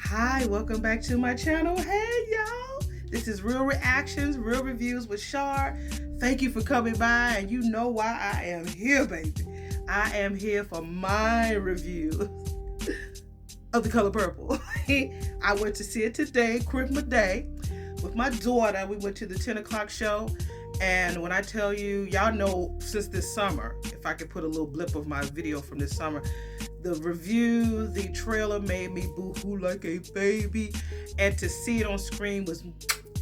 Hi, welcome back to my channel. Hey, y'all. This is Real Reactions, Real Reviews with Shar. Thank you for coming by, and you know why I am here, baby. I am here for my review of The Color Purple. I went to see it today, Christmas Day, with my daughter. We went to the 10 o'clock show. And when I tell you, y'all know since this summer, if I could put a little blip of my video from this summer, the review, the trailer made me boo-hoo like a baby. And to see it on screen was,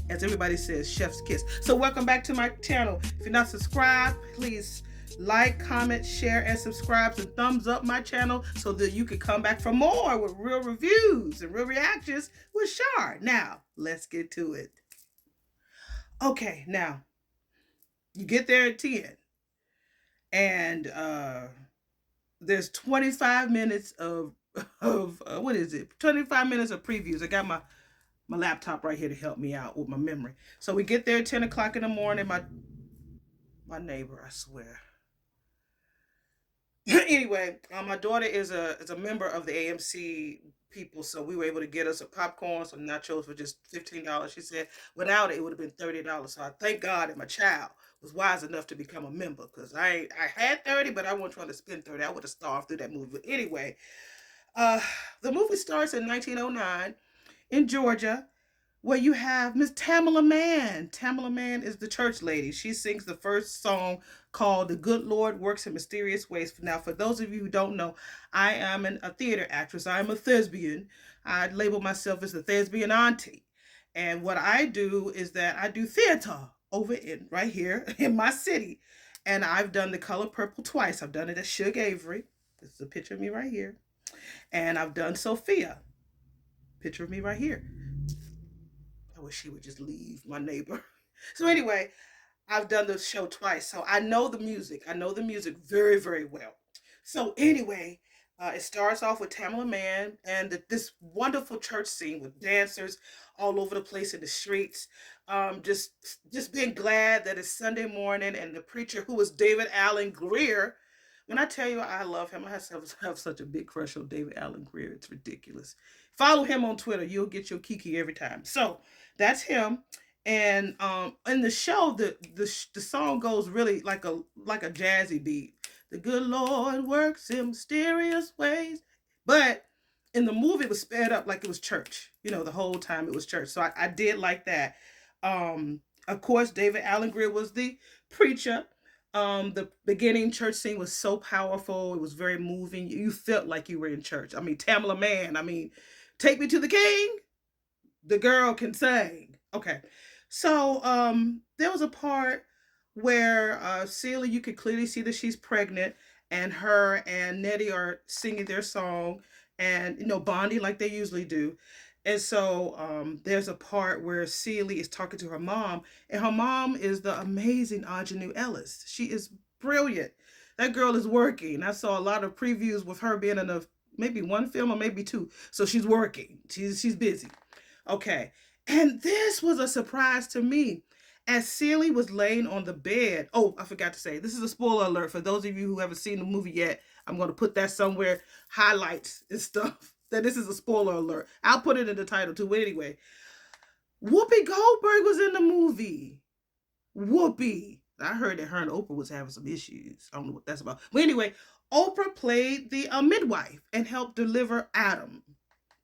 as everybody says, chef's kiss. So welcome back to my channel. If you're not subscribed, please like, comment, share, and subscribe, and thumbs up my channel so that you can come back for more with real reviews and real reactions with Shar. Now, let's get to it. Okay, now, you get there at 10, and there's 25 minutes of what is it? 25 minutes of previews. I got my laptop right here to help me out with my memory. So we get there at 10 o'clock in the morning. My neighbor, I swear. Anyway, my daughter is a member of the AMC people, so we were able to get us a popcorn, some nachos for just $15. She said without it, it would have been $30. So I thank God that my child was wise enough to become a member, because I had 30, but I wasn't trying to spend 30. I would have starved through that movie. But anyway, uh, the movie starts in 1909 in Georgia, where you have Miss Tamala Mann. Tamala Mann is the church lady. She sings the first song called "The Good Lord Works in Mysterious Ways." Now, for those of you who don't know, I am a theater actress. I am a thespian. I label myself as the thespian auntie. And what I do is that I do theater over in right here in my city. And I've done The Color Purple twice. I've done it at Suge Avery. This is a picture of me right here. And I've done Sophia. Picture of me right here. I wish she would just leave, my neighbor. So anyway, I've done the show twice, so I know the music. I know the music very, very well. So anyway, it starts off with Tamala Mann and this wonderful church scene with dancers all over the place in the streets. Just being glad that it's Sunday morning, and the preacher, who was David Allen Greer. When I tell you I love him, I have such a big crush on David Allen Greer. It's ridiculous. Follow him on Twitter. You'll get your Kiki every time. So that's him. And in the show, the song goes really like a jazzy beat. The good Lord works in mysterious ways. But in the movie, it was sped up like it was church. You know, the whole time it was church. So I did like that. Of course, David Allen Greer was the preacher. The beginning church scene was so powerful. It was very moving. You felt like you were in church. I mean, Tamala Mann. I mean, take me to the king. The girl can sing. Okay. So there was a part where Celia, you could clearly see that she's pregnant, and her and Nettie are singing their song, and bonding like they usually do. And so there's a part where Celia is talking to her mom, and her mom is the amazing Aunjanue Ellis. She is brilliant. That girl is working. I saw a lot of previews with her being in maybe one film or maybe two. So she's working. She's busy. Okay. And this was a surprise to me. As Celie was laying on the bed. Oh, I forgot to say, this is a spoiler alert for those of you who haven't seen the movie yet. I'm going to put that somewhere, highlights and stuff, that this is a spoiler alert. I'll put it in the title too. But anyway, Whoopi Goldberg was in the movie. Whoopi. I heard that her and Oprah was having some issues. I don't know what that's about. But anyway, Oprah played the midwife and helped deliver Adam.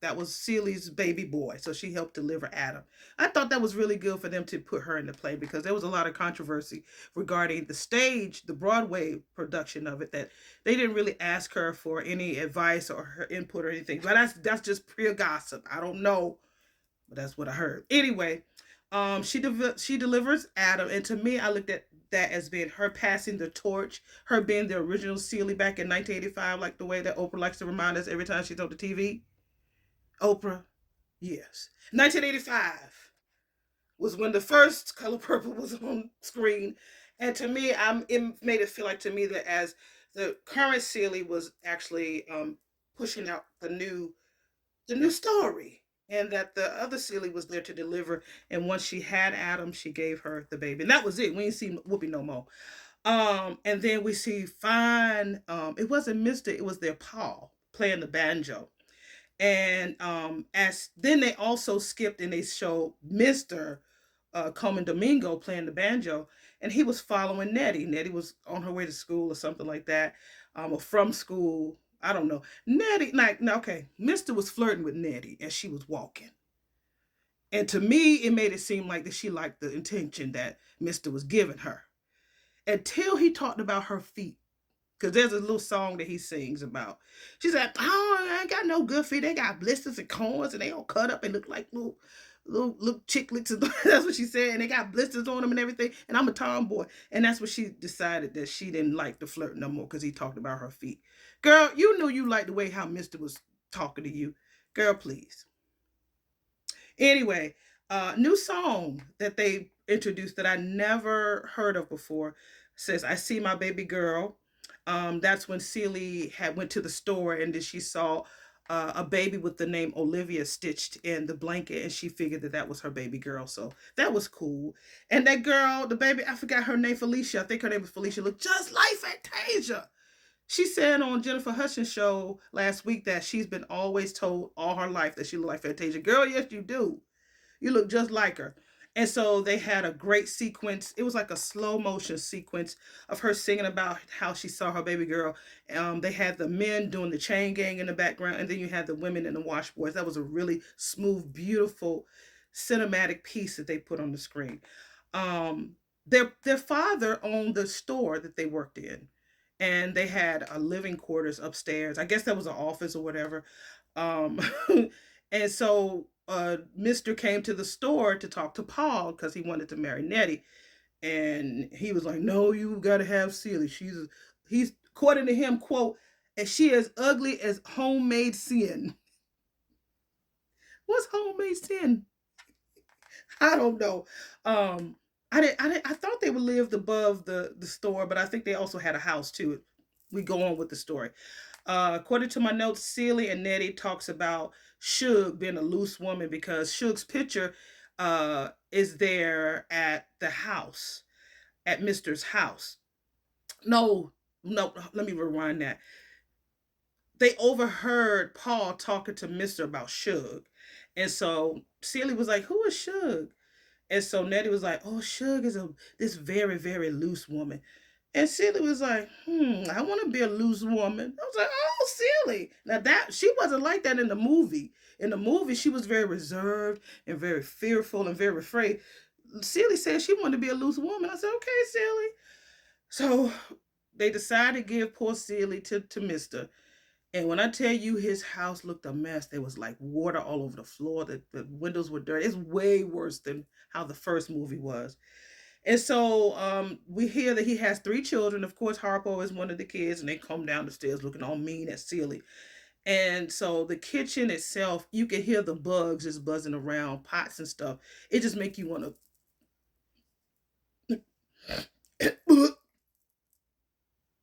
That was Celie's baby boy. So she helped deliver Adam. I thought that was really good for them to put her in the play, because there was a lot of controversy regarding the stage, the Broadway production of it, that they didn't really ask her for any advice or her input or anything. But that's just pure gossip. I don't know, but that's what I heard. Anyway, she delivers Adam, and to me, I looked at that as being her passing the torch, her being the original Celie back in 1985, like the way that Oprah likes to remind us every time she's on the TV. Oprah, yes. 1985 was when the first Color Purple was on screen. And to me, it made it feel like to me that as the current Celie was actually pushing out the new story, and that the other Celie was there to deliver. And once she had Adam, she gave her the baby. And that was it. We ain't seen Whoopi no more. And then we see fine, it wasn't Mr., it was their Paul playing the banjo. And as then they also skipped and they showed Mr. Coleman Domingo playing the banjo, and he was following Nettie. Nettie was on her way to school or something like that, or from school. I don't know. Nettie, like, no, okay, Mr. was flirting with Nettie as she was walking. And to me, it made it seem like that she liked the intention that Mr. was giving her. Until he talked about her feet. Because there's a little song that he sings about. She said, "Oh, I ain't got no good feet. They got blisters and corns, and they all cut up and look like little chicklets." And that's what she said. And they got blisters on them and everything. And I'm a tomboy. And that's what she decided that she didn't like the flirt no more because he talked about her feet. Girl, you knew you liked the way how Mister was talking to you. Girl, please. Anyway, new song that they introduced that I never heard of before says "I See My Baby Girl." That's when Celie had went to the store and then she saw a baby with the name Olivia stitched in the blanket, and she figured that that was her baby girl. So that was cool. And that girl, the baby, I forgot her name, Felicia. I think her name was Felicia. Looked just like Fantasia. She said on Jennifer Hudson's show last week that she's been always told all her life that she looked like Fantasia. Girl, yes, you do. You look just like her. And so they had a great sequence. It was like a slow motion sequence of her singing about how she saw her baby girl. They had the men doing the chain gang in the background, and then you had the women in the washboards. That was a really smooth, beautiful cinematic piece that they put on the screen. Um, their father owned the store that they worked in, and they had a living quarters upstairs. I guess that was an office or whatever. Um, and so Mr. came to the store to talk to Paul because he wanted to marry Nettie. And he was like, "No, you got to have Celie. He's according to him, quote, and she is ugly as homemade sin." What's homemade sin? I don't know. Um, I thought they would lived above the store, but I think they also had a house too. We go on with the story. According to my notes, Celie and Nettie talks about Suge being a loose woman because Suge's picture is there at the house, at Mister's house. No, no, let me rewind that. They overheard Paul talking to Mister about Suge. And so Celie was like, "Who is Suge?" And so Nettie was like, "Oh, Suge is this very, very loose woman." And Celie was like, I want to be a loose woman. I was like, "Oh, Celie." Now that she wasn't like that in the movie. In the movie, she was very reserved and very fearful and very afraid. Celie said she wanted to be a loose woman. I said, "Okay, Celie." So they decided to give poor Celie to Mister. And when I tell you his house looked a mess, there was like water all over the floor. The windows were dirty. It's way worse than how the first movie was. And so we hear that he has three children. Of course, Harpo is one of the kids, and they come down the stairs looking all mean at Celie. And so the kitchen itself, you can hear the bugs just buzzing around, pots and stuff. It just make you want to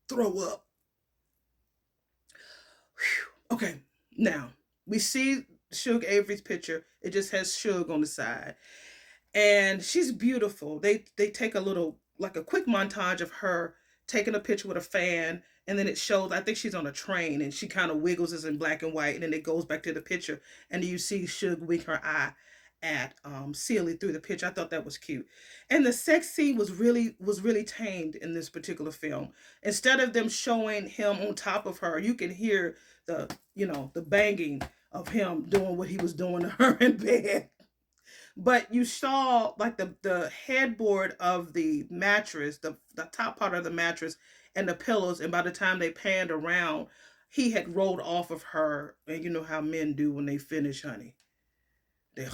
throw up. Whew. Okay, now we see Suge Avery's picture. It just has Suge on the side, and she's beautiful. They take a little like a quick montage of her taking a picture with a fan, and then it shows. I think she's on a train, and she kind of wiggles is in black and white, and then it goes back to the picture, and you see Suge wink her eye at Celie through the picture. I thought that was cute, and the sex scene was really tamed in this particular film. Instead of them showing him on top of her, you can hear the banging of him doing what he was doing to her in bed. But you saw like the headboard of the mattress, the top part of the mattress, and the pillows. And by the time they panned around, he had rolled off of her. And you know how men do when they finish, honey. They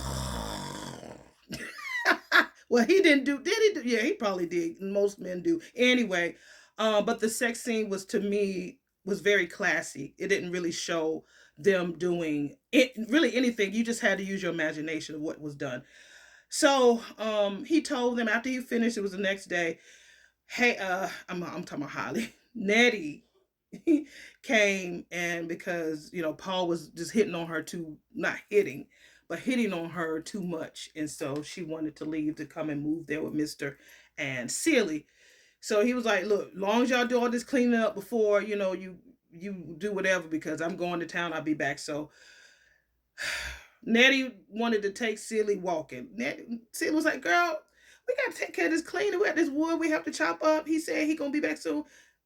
well, he didn't do. Did he? Do? Yeah, he probably did. Most men do. Anyway, but the sex scene was to me was very classy. It didn't really show them doing it really anything. You just had to use your imagination of what was done. So he told them after he finished, it was the next day. Hey, I'm talking about Holly. Nettie came, and because Paul was just hitting on her too, not hitting, but hitting on her too much, and so she wanted to leave to come and move there with Mister and Celie. So he was like, "Look, long as y'all do all this cleaning up before you do whatever, because I'm going to town. I'll be back." So Nettie wanted to take Silly walking. Silly was like, "Girl, we gotta take care of this cleaning. We got this wood we have to chop up." He said he gonna be back soon.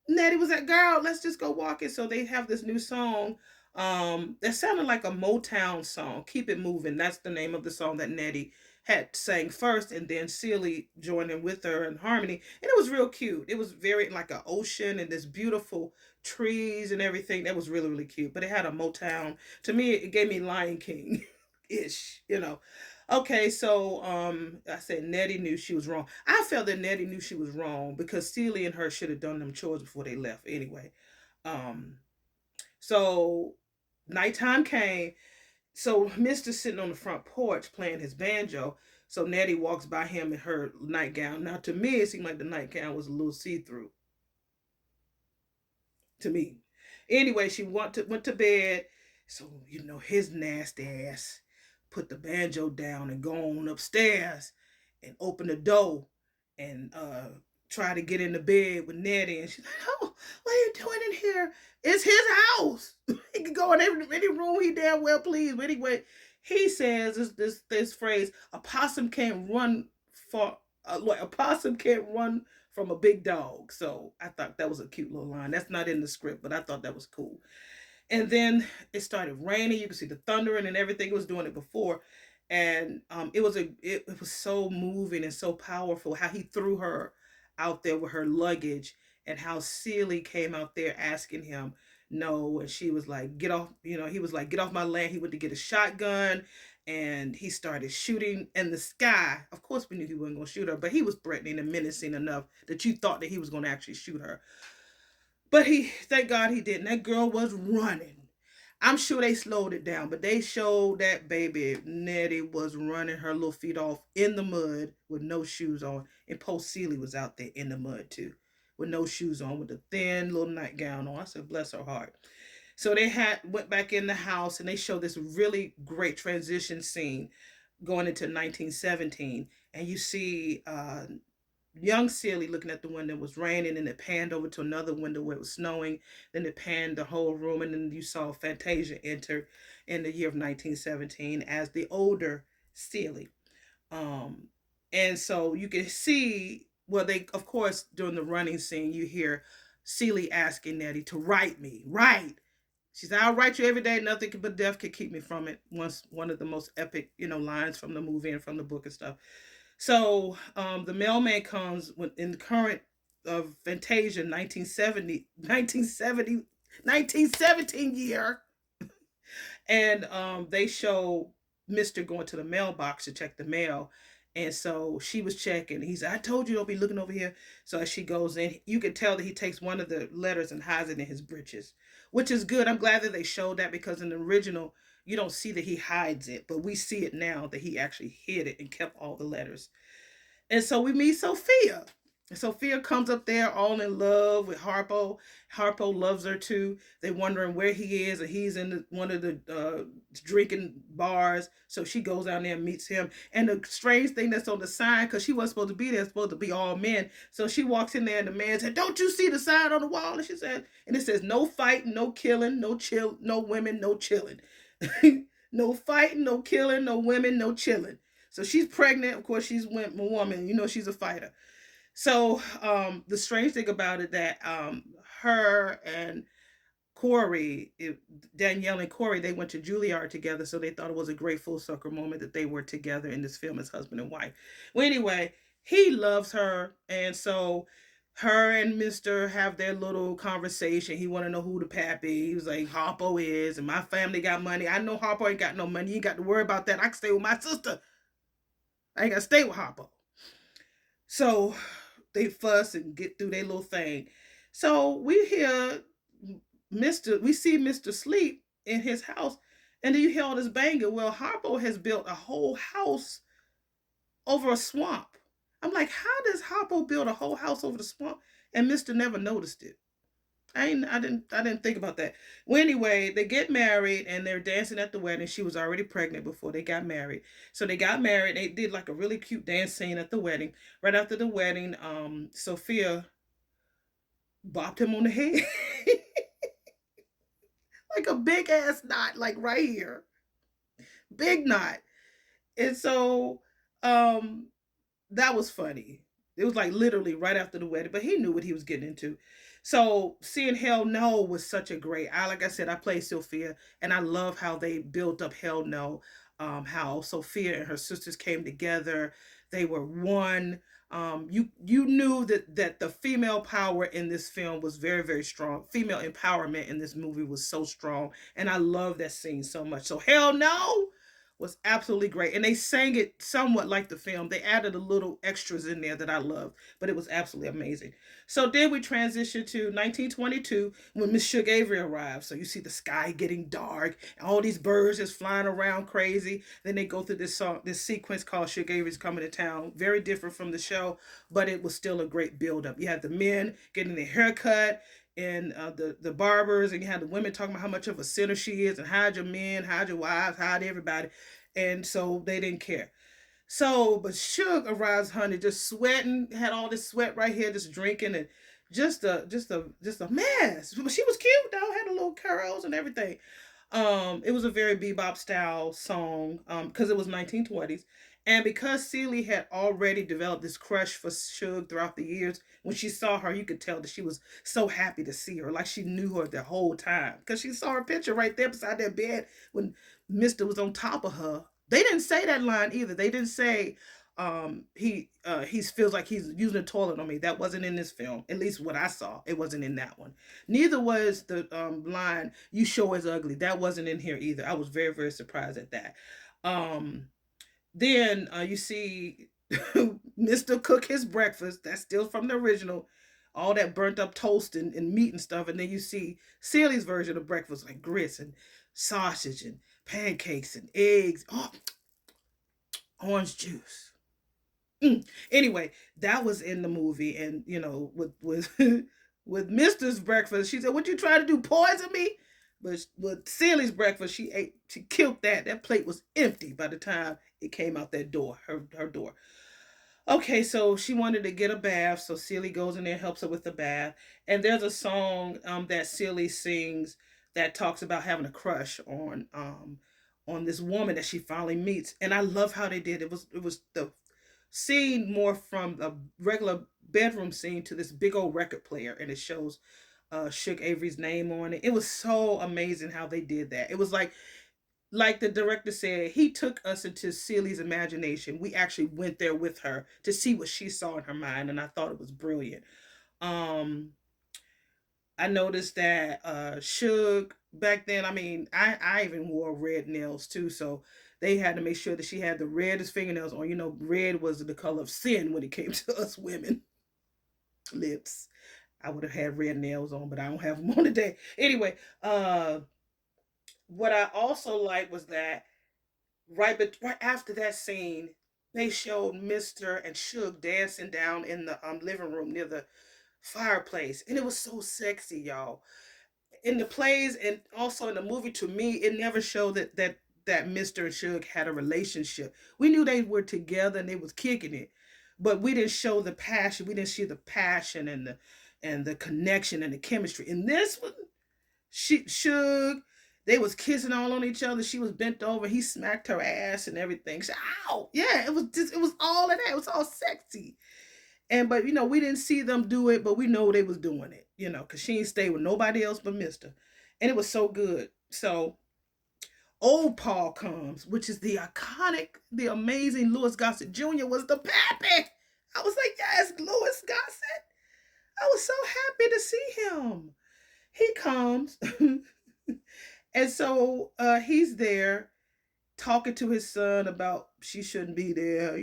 Nettie was like, "Girl, let's just go walking." So they have this new song. That sounded like a Motown song. "Keep It Moving." That's the name of the song that Nettie had sang first, and then Silly joined in with her in harmony, and it was real cute. It was very like an ocean and this beautiful trees and everything. That was really really cute. But it had a Motown. To me, it gave me Lion King ish, you know. Okay, so I said Nettie knew she was wrong. I felt that Nettie knew she was wrong because Celie and her should have done them chores before they left anyway. Um, so nighttime came. So Mr. sitting on the front porch playing his banjo. So Nettie walks by him in her nightgown. Now to me, it seemed like the nightgown was a little see-through to me. Anyway, she went to bed. So his nasty ass put the banjo down and go on upstairs and open the door and try to get in the bed with Nettie. And she's like, "Oh, what are you doing in here? It's his house. He can go in any room he damn well please." But anyway, he says this phrase: "A possum can't run for a possum can't run from a big dog." So I thought that was a cute little line. That's not in the script, but I thought that was cool. And then it started raining. You could see the thundering and everything. It was doing it before, and it was so moving and so powerful how he threw her out there with her luggage, and how Celie came out there asking him no, and she was like, "Get off!" He was like, "Get off my land." He went to get a shotgun, and he started shooting in the sky. Of course, we knew he wasn't going to shoot her, but he was threatening and menacing enough that you thought that he was going to actually shoot her. But thank God he didn't. That girl was running. I'm sure they slowed it down, but they showed that baby Nettie was running her little feet off in the mud with no shoes on. And Post Seeley was out there in the mud too, with no shoes on, with a thin little nightgown on. I said, bless her heart. So they went back in the house, and they showed this really great transition scene going into 1917. And you see young Celie looking at the window. It was raining, and it panned over to another window where it was snowing. Then it panned the whole room, and then you saw Fantasia enter in the year of 1917 as the older Celie. Um, and so you can see, well, they, of course, during the running scene, you hear Celie asking Nettie to write me, write. She said, "I'll write you every day. Nothing but death can keep me from it." Once one of the most epic, lines from the movie and from the book and stuff. So the mailman comes in the current of Fantasia 1917 year, and they show Mr. going to the mailbox to check the mail. And so she was checking. He said, "I told you don't be looking over here." So as she goes in, you can tell that he takes one of the letters and hides it in his breeches, which is good. I'm glad that they showed that, because in the original, you don't see that he hides it, but we see it now that he actually hid it and kept all the letters. And so we meet Sophia. Sophia comes up there all in love with Harpo. Harpo loves her too. They're wondering where he is, and he's in one of the drinking bars. So she goes down there and meets him. And the strange thing that's on the sign, because she wasn't supposed to be there, it's supposed to be all men. So she walks in there, and the man said, "Don't you see the sign on the wall?" And she said, and it says, "No fighting, no killing, no women, no chilling." No fighting, no killing, no women, no chilling. So she's pregnant. Of course, she's a woman. She's a fighter. So the strange thing about it that her and Corey, Danielle and Corey, they went to Juilliard together, so they thought it was a great full circle moment that they were together in this film as husband and wife. Well, anyway, he loves her, and so her and Mister have their little conversation. He want to know who the pappy. He was like, "Harpo is, and my family got money. I know Harpo ain't got no money. You ain't got to worry about that. I can stay with my sister. I ain't got to stay with Harpo." So they fuss and get through their little thing. So we see Mr. Sleep in his house, and then you hear all this banging. Well, Harpo has built a whole house over a swamp. I'm like, how does Harpo build a whole house over the swamp? And Mr. never noticed it. I didn't think about that. Well, anyway, they get married and they're dancing at the wedding. She was already pregnant before they got married. So they got married. They did like a really cute dance scene at the wedding. Right after the wedding, Sophia bopped him on the head. Like a big ass knot, like right here. big knot. And so um that was funny. It was like literally right after the wedding, but he knew what he was getting into. So seeing Hell No was such a great. I like I said, I played Sophia, and I love how they built up Hell No. How Sophia and her sisters came together. They were one. You knew that the female power in this film was very very strong. Female empowerment in this movie was so strong, and I love that scene so much. So Hell No was absolutely great. And they sang it somewhat like the film. They added a little extras in there that I loved, but it was absolutely amazing. So then we transition to 1922 when Miss Sugar Avery arrives. So you see the sky getting dark, and all these birds just flying around crazy. Then they go through this song, this sequence called Sugar Avery's Coming to Town. Very different from the show, but it was still a great build up. You had the men getting their haircut, and the barbers, and you had the women talking about how much of a sinner she is, and hide your men, hide your wives, hide everybody, and so they didn't care. So, but Suge arrives, honey, just sweating, had all this sweat right here, just drinking, and just a mess. But she was cute though, had a little curls and everything. It was a very bebop style song, because it was 1920s. And because Celie had already developed this crush for Suge throughout the years, when she saw her, you could tell that she was so happy to see her, like she knew her the whole time. Because she saw her picture right there beside that bed when Mister was on top of her. They didn't say that line either. They didn't say he feels like he's using the toilet on me. That wasn't in this film. At least what I saw, it wasn't in that one. Neither was the line "You show is ugly." That wasn't in here either. I was very very surprised at that. Um, then you see Mister cook his breakfast. That's still from the original. All that burnt up toast and meat and stuff. And then you see Celie's version of breakfast, like grits and sausage and pancakes and eggs. Oh, orange juice. Anyway, that was in the movie, and with with Mister's breakfast, she said, "What you trying to do? Poison me?" But with Celie's breakfast, she killed that. That plate was empty by the time it came out that door, her door. Okay, so she wanted to get a bath, so Celie goes in there and helps her with the bath. And there's a song that Celie sings that talks about having a crush on this woman that she finally meets. And I love how they did it. Was the scene more from a regular bedroom scene to this big old record player, and it shows Shook Avery's name on it. It was so amazing how they did that. It was like the director said, he took us into Celie's imagination. We actually went there with her to see what she saw in her mind, and I thought it was brilliant. Um, I noticed that Suge back then. I mean, I even wore red nails too, so they had to make sure that she had the reddest fingernails on. Red was the color of sin when it came to us women. Lips. I would have had red nails on, but I don't have them on today. Anyway, what I also liked was that right after that scene, they showed Mister and Suge dancing down in the living room near the fireplace, and it was so sexy, y'all. In the plays and also in the movie, to me, it never showed that Mister and Suge had a relationship. We knew they were together and they was kicking it, but we didn't show the passion. We didn't see the passion and the connection and the chemistry. In this one, she Suge, they was kissing all on each other. She was bent over. He smacked her ass and everything. She, ow, yeah, it was all of that. It was all sexy. And but we didn't see them do it, but we know they was doing it. Because she ain't stayed with nobody else but Mister, and it was so good. So old Paul comes, which is the iconic, the amazing Louis Gossett Jr. was the pappy. I was like, yes, Louis Gossett. I was so happy to see him. He comes, and so he's there talking to his son about she shouldn't be there.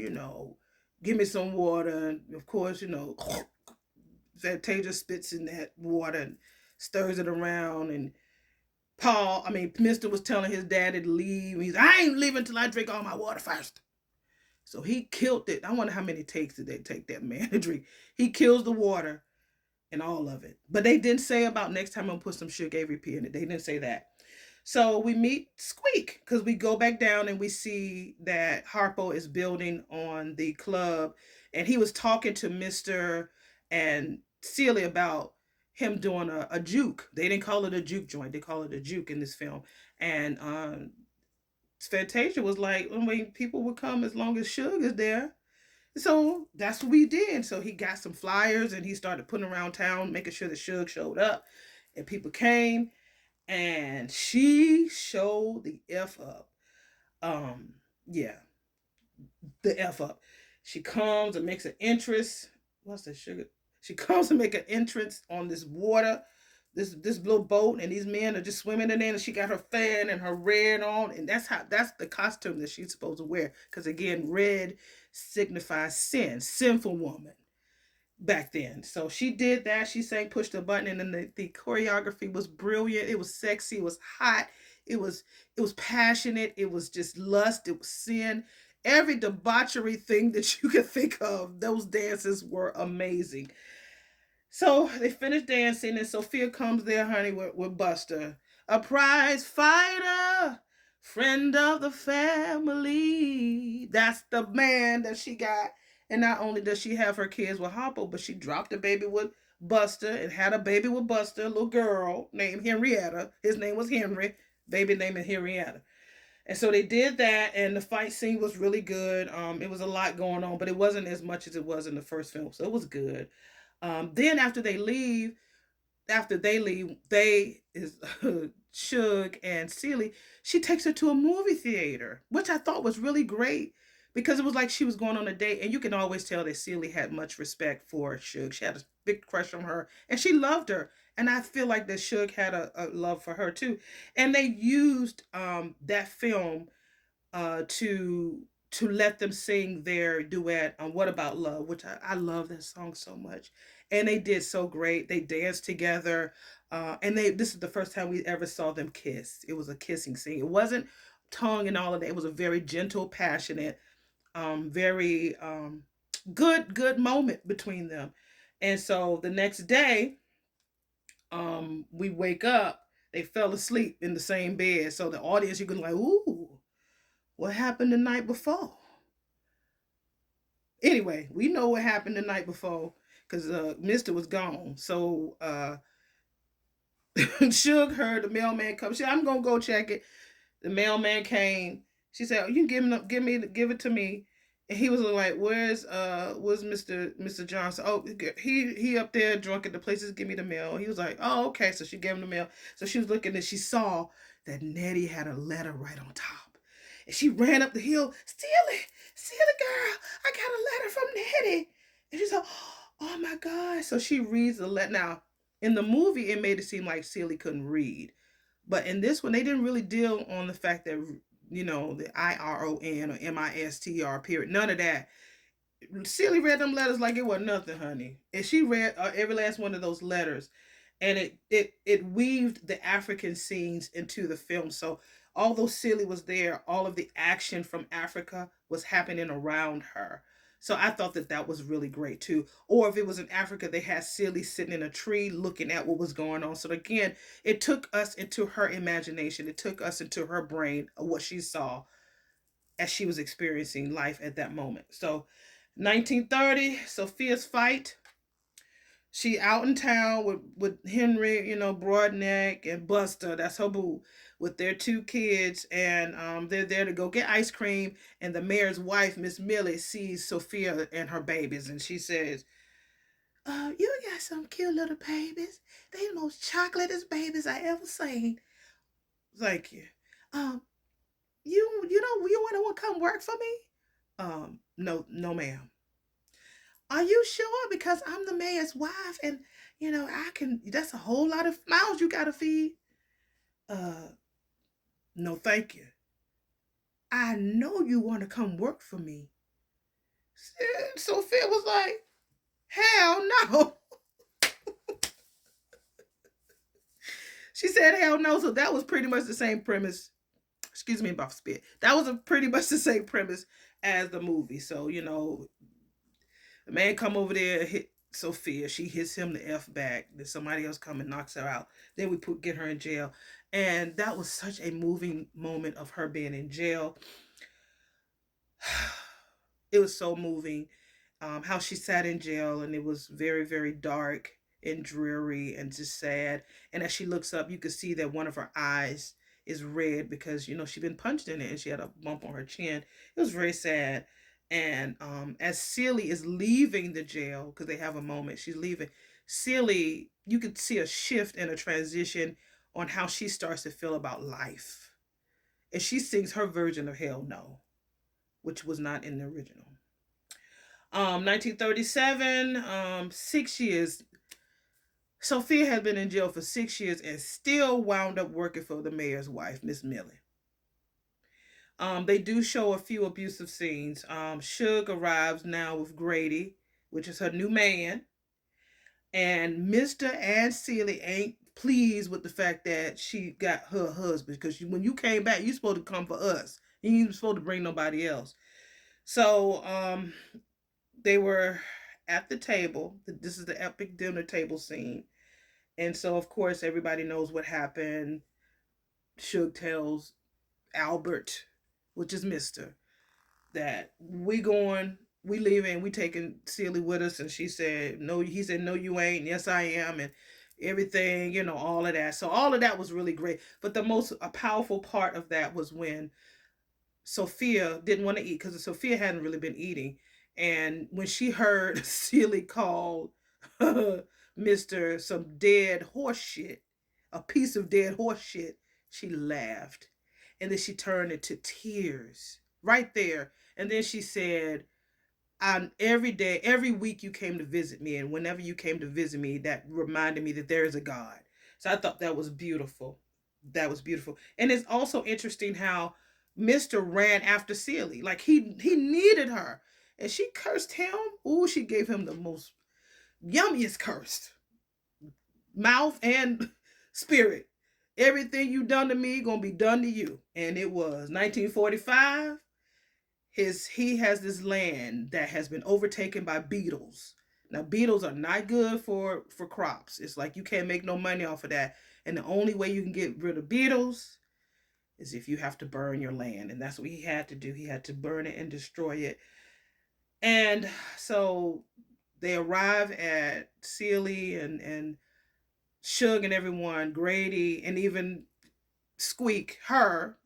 Give me some water. And of course, Fantasia spits in that water and stirs it around. And Mister was telling his daddy to leave. He's, I ain't leaving until I drink all my water first. So he killed it. I wonder how many takes did they take that man to drink. He kills the water and all of it. But they didn't say about next time I'm gonna put some Sugar Avery P in it. They didn't say that. So we meet Squeak because we go back down and we see that Harpo is building on the club, and he was talking to Mister and Celia about him doing a juke. They didn't call it a juke joint; they call it a juke in this film. And Fantasia was like, I mean, people would come as long as Suge is there. So that's what we did. So he got some flyers and he started putting around town, making sure that Suge showed up, and people came, and she showed the F up. Um, yeah, the F up. She comes and makes an entrance. What's the sugar? She comes and make an entrance on this water, this little boat, and these men are just swimming in there. And she got her fan and her red on, and that's the costume that she's supposed to wear. Because again, red signifies sin, sinful woman back then. So she did that. She sang "Push the Button," and then the choreography was brilliant. It was sexy. It was hot. It was it was passionate. It was just lust. It was sin. Every debauchery thing that you could think of. Those dances were amazing. So they finished dancing, and Sophia comes there, honey, with Buster, a prize fighter, friend of the family. That's the man that she got. And not only does she have her kids with Hoppo, but she dropped a baby with Buster and had a baby with Buster, a little girl named Henrietta. His name was Henry. Baby name is Henrietta. And so they did that, and the fight scene was really good. It was a lot going on, but it wasn't as much as it was in the first film, so it was good. Then after they leave, they is Suge and Celie. She takes her to a movie theater, which I thought was really great because it was like she was going on a date, and you can always tell that Celie had much respect for Suge. She had a big crush on her, and she loved her. And I feel like that Suge had a love for her too. And they used that film to let them sing their duet on "What About Love," which I love that song so much, and they did so great. They danced together, and they this is the first time we ever saw them kiss. It was a kissing scene. It wasn't tongue and all of that. It was a very gentle, passionate, very good moment between them. And so the next day, we wake up. They fell asleep in the same bed, so the audience you can like, ooh, what happened the night before? Anyway, we know what happened the night before because Mister was gone. So Suge heard the mailman come. She said, "I'm gonna go check it." The mailman came. She said, "You can give it to me." And he was like, "Where's Mister Johnson? Oh, he up there drunk at the places. Give me the mail." He was like, "Oh, okay." So she gave him the mail. So she was looking and she saw that Nettie had a letter right on top. And she ran up the hill, steal it, girl. I got a letter from Nettie. And she's like, oh my God. So she reads the letter. Now, in the movie, it made it seem like Celie couldn't read. But in this one, they didn't really deal on the fact that, the IRON or MISTR period. None of that. Celie read them letters like it was nothing, honey. And she read every last one of those letters, and it weaved the African scenes into the film. So although Celie was there, all of the action from Africa was happening around her. So I thought that that was really great too. Or if it was in Africa, they had Celie sitting in a tree looking at what was going on. So again, it took us into her imagination. It took us into her brain of what she saw as she was experiencing life at that moment. So 1930, Sophia's fight. She out in town with Henry, Broadneck and Buster. That's her boo, with their two kids, and they're there to go get ice cream. And the mayor's wife, Miss Millie, sees Sophia and her babies, and she says, you got some cute little babies. They the most chocolatest babies I ever seen." Thank you. Um, you want to come work for me? No, no, ma'am. Are you sure? Because I'm the mayor's wife, and I can. That's a whole lot of mouths you gotta feed. Uh, no, thank you. I know you want to come work for me. Sophia was like, hell no. She said hell no. So that was pretty much the same premise. Excuse me about spit. That was pretty much the same premise as the movie. So the man come over there, hit Sophia. She hits him the F back. Then somebody else come and knocks her out. Then we get her in jail. And that was such a moving moment of her being in jail. It was so moving. How she sat in jail, and it was very, very dark and dreary and just sad. And as she looks up, you could see that one of her eyes is red because she'd been punched in it and she had a bump on her chin. It was very sad. And as Celie is leaving the jail, because they have a moment, she's leaving. Celie, you could see a shift and a transition on how she starts to feel about life, and she sings her version of "Hell No," which was not in the original. 1937, 6 years. Sophia had been in jail for 6 years and still wound up working for the mayor's wife, Miss Millie. They do show a few abusive scenes. Suge arrives now with Grady, which is her new man, and Mr. and Celie ain't pleased with the fact that she got her husband, because when you came back, you supposed to come for us. You ain't supposed to bring nobody else. So they were at the table. This is the epic dinner table scene. And so, of course, everybody knows what happened. Suge tells Albert, which is Mr., that we leaving, we taking Celie with us. And she said, no, he said, no, you ain't. Yes, I am. And everything, all of that. So all of that was really great. But the most powerful part of that was when Sophia didn't want to eat, because Sophia hadn't really been eating. And when she heard Celie call Mr. some dead horse shit, a piece of dead horse shit, she laughed. And then she turned into tears right there. And then she said, every day, every week you came to visit me, and whenever you came to visit me, that reminded me that there is a God. So I thought that was beautiful. That was beautiful. And it's also interesting how Mr. ran after Celie. Like he needed her. And she cursed him. Ooh, she gave him the most yummiest curse. Mouth and spirit. Everything you done to me gonna be done to you. And it was 1945. He has this land that has been overtaken by beetles. Now beetles are not good for crops. It's like you can't make no money off of that. And the only way you can get rid of beetles is if you have to burn your land. And that's what he had to do. He had to burn it and destroy it. And so they arrive at Celie and Suge and everyone, Grady, and even Squeak, her.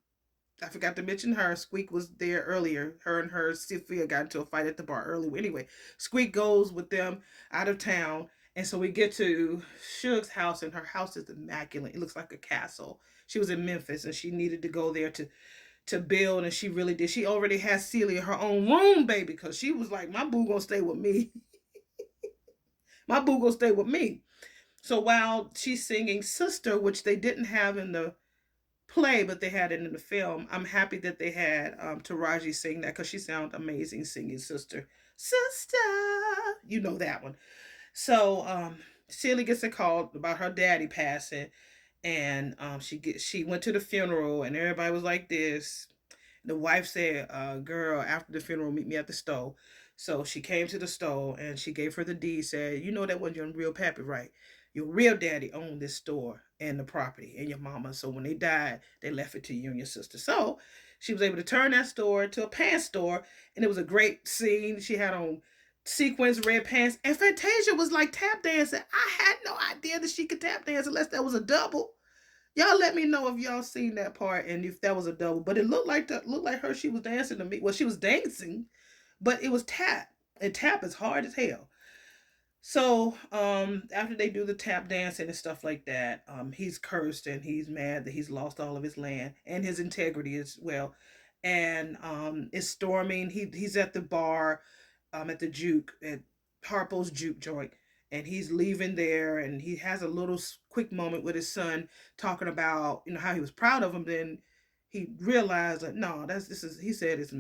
I forgot to mention her. Squeak was there earlier. Her and Sophia got into a fight at the bar earlier. Anyway, Squeak goes with them out of town. And so we get to Suge's house, and her house is immaculate. It looks like a castle. She was in Memphis, and she needed to go there to build, and she really did. She already has Celia her own room, baby, because she was like, my boo gonna stay with me. My boo gonna stay with me. So while she's singing Sister, which they didn't have in the play, but they had it in the film, I'm happy that they had Taraji sing that, because she sounded amazing singing Sister. Sister! You know that one. So Celia gets a call about her daddy passing, and she went to the funeral, and everybody was like this. The wife said, girl, after the funeral, meet me at the stove. So she came to the stove, and she gave her the deed, said, you know that wasn't your real pappy, right? Your real daddy owned this store and the property, and your mama. So when they died, they left it to you and your sister. So she was able to turn that store to a pants store, and it was a great scene. She had on sequins red pants, and Fantasia was like tap dancing. I had no idea that she could tap dance unless that was a double. Y'all let me know if y'all seen that part and if that was a double. But it looked like her. She was dancing to me. Well, she was dancing, but it was tap. And tap is hard as hell. So after they do the tap dancing and stuff like that, he's cursed and he's mad that he's lost all of his land and his integrity as well. And it's storming. He's at the bar, at the juke at Harpo's juke joint, and he's leaving there, and he has a little quick moment with his son talking about how he was proud of him. Then he realized that no, this is he said it's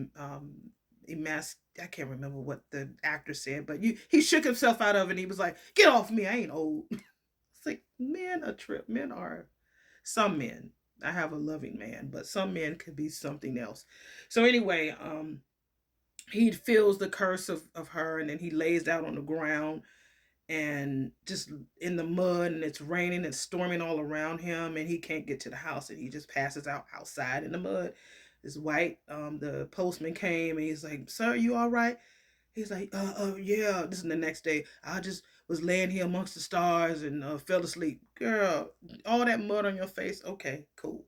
I can't remember what the actor said, but he shook himself out of it, and he was like, "Get off me! I ain't old." It's like men are trip. Men are some men. I have a loving man, but some men could be something else. So anyway, he feels the curse of her, and then he lays down on the ground and just in the mud, and it's raining and storming all around him, and he can't get to the house, and he just passes out outside in the mud. This white the postman came, and he's like, "Sir, you all right?" He's like, yeah. This is the next day. I just was laying here amongst the stars and fell asleep. Girl, all that mud on your face. Okay, cool.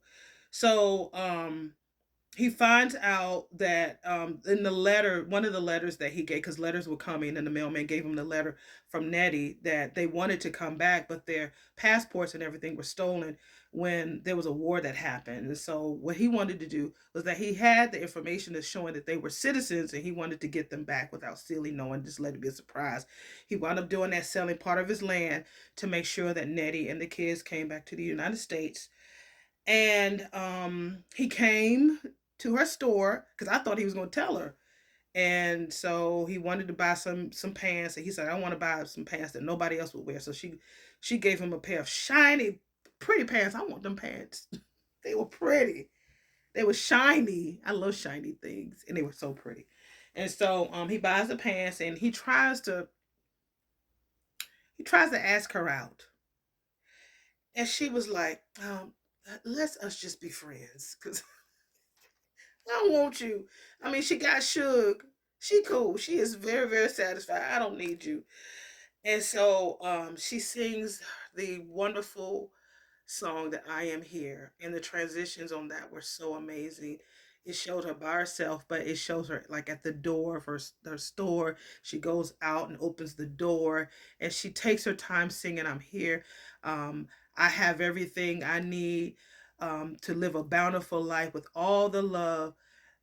So he finds out that in the letter, one of the letters that he gave, because letters were coming, and the mailman gave him the letter from Nettie that they wanted to come back, but their passports and everything were stolen when there was a war that happened. And so what he wanted to do was that he had the information that's showing that they were citizens, and he wanted to get them back without stealing, no one, just let it be a surprise. He wound up doing that, selling part of his land to make sure that Nettie and the kids came back to the United States. And he came to her store because I thought he was going to tell her. And so he wanted to buy some pants, and he said, "I want to buy some pants that nobody else would wear." So she gave him a pair of shiny, pretty pants. I want them pants. They were pretty. They were shiny. I love shiny things, and they were so pretty. And so he buys the pants, and he tries to ask her out, and she was like, "Let's us just be friends, cause I don't want you." I mean, she got shook. She cool. She is very, very satisfied. I don't need you. And so she sings the wonderful song that I Am Here. And the transitions on that were so amazing. It showed her by herself, but it shows her like at the door of her store. She goes out and opens the door, and she takes her time singing, "I'm here. Um, I have everything I need to live a bountiful life with all the love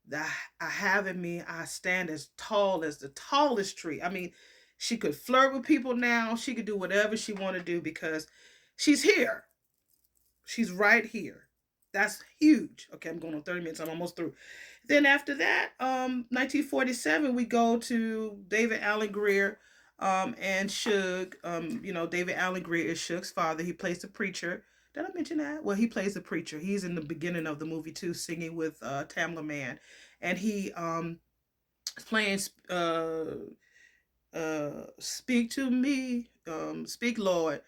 that I have in me. I stand as tall as the tallest tree." I mean, she could flirt with people now. She could do whatever she want to do because she's here. She's right here. That's huge. Okay, I'm going on 30 minutes. I'm almost through. Then after that, 1947, we go to David Allen Greer and Suge. David Allen Greer is Suge's father. He plays the preacher. Did I mention that? Well, he plays the preacher. He's in the beginning of the movie too, singing with Tamla Mann, and he is playing "Speak to Me," "Speak, Lord."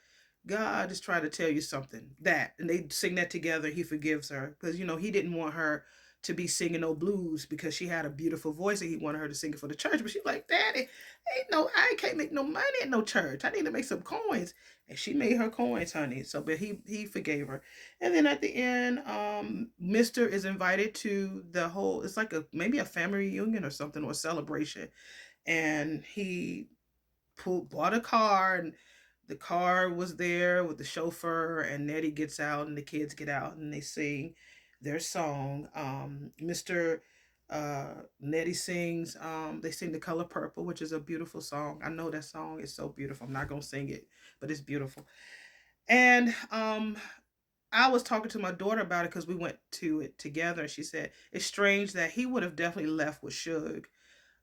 God is trying to tell you something. That, and they sing that together. He forgives her because he didn't want her to be singing no blues because she had a beautiful voice, and he wanted her to sing it for the church. But she's like, "Daddy, I can't make no money at no church. I need to make some coins." And she made her coins, honey. So, but he forgave her. And then at the end, Mister is invited to the whole. It's like maybe a family reunion or something, or a celebration, and he bought a car, and the car was there with the chauffeur, and Nettie gets out and the kids get out and they sing their song. Mr. Nettie sings, they sing "The Color Purple," which is a beautiful song. I know that song is so beautiful. I'm not gonna sing it, but it's beautiful. And I was talking to my daughter about it because we went to it together, and she said it's strange that he would have definitely left with Suge,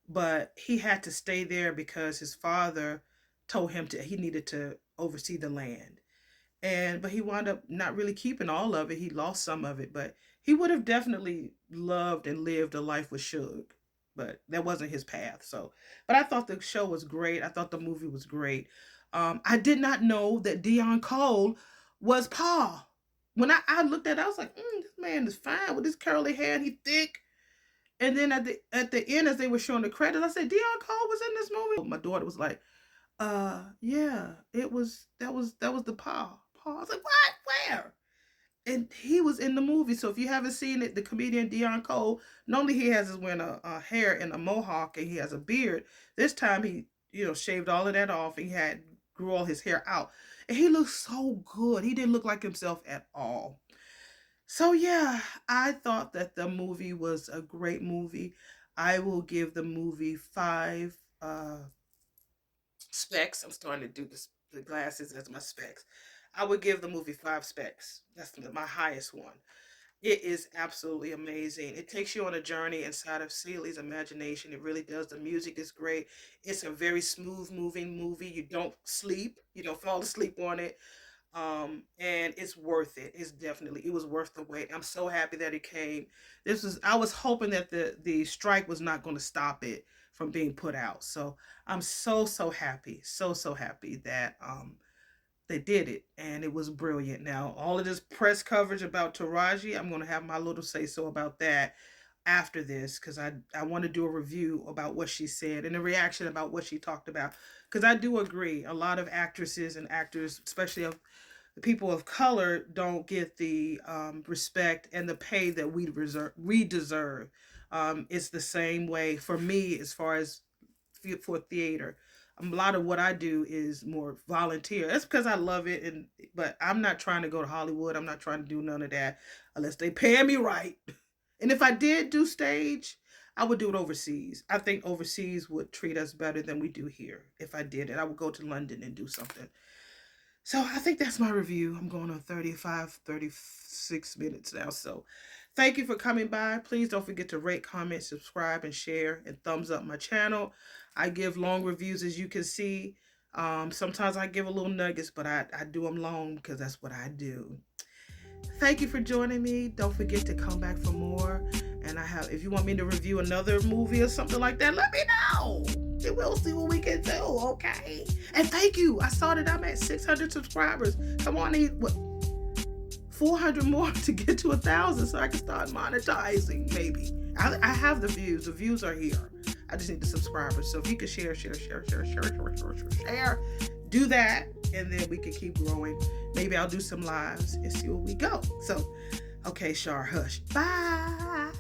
but he had to stay there because his father told him he needed to oversee the land. But he wound up not really keeping all of it. He lost some of it, but he would have definitely loved and lived a life with Suge, but that wasn't his path. So, but I thought the show was great. I thought the movie was great. I did not know that Dion Cole was Paul. When I looked at it, I was like, this man is fine with his curly hair, and he thick. And then at the end, as they were showing the credits, I said, "Dion Cole was in this movie." My daughter was like, yeah, it was that was the Paul. Paul. I was like, "What? Where?" And he was in the movie. So if you haven't seen it, the comedian Dion Cole, normally he has his wearing a hair and a mohawk, and he has a beard. This time he, shaved all of that off, and he had grew all his hair out. And he looked so good. He didn't look like himself at all. So yeah, I thought that the movie was a great movie. I will give the movie five specs. I'm starting to do the glasses as my specs. I would give the movie five specs. That's my highest one. It is absolutely amazing. It takes you on a journey inside of Ceely's imagination. It really does. The music is great. It's a very smooth moving movie. You don't sleep. You don't fall asleep on it. And it's worth it. It was worth the wait. I'm so happy that it came. I was hoping that the strike was not going to stop it from being put out. So I'm so happy, so happy that they did it, and it was brilliant. Now all of this press coverage about Taraji, I'm going to have my little say so about that after this, because I want to do a review about what she said and a reaction about what she talked about, because I do agree a lot of actresses and actors, especially of the people of color don't get the respect and the pay that we deserve. It's the same way for me as far as for theater. A lot of what I do is more volunteer. That's because I love it, and but I'm not trying to go to Hollywood. I'm not trying to do none of that unless they pay me right. And if I did do stage, I would do it overseas. I think overseas would treat us better than we do here. If I did it, I would go to London and do something. So I think that's my review. I'm going on 35, 36 minutes now. So thank you for coming by. Please don't forget to rate, comment, subscribe, and share, and thumbs up my channel. I give long reviews, as you can see. Sometimes I give a little nuggets, but I do them long because that's what I do. Thank you for joining me. Don't forget to come back for more. And if you want me to review another movie or something like that, let me know. And we'll see what we can do, okay? And thank you. I saw that I'm at 600 subscribers. Come on, I need 400 more to get to 1,000 so I can start monetizing, maybe. I have the views. The views are here. I just need the subscribers. So if you could share, do that, and then we can keep growing. Maybe I'll do some lives and see where we go. So, okay, Shar, hush. Bye.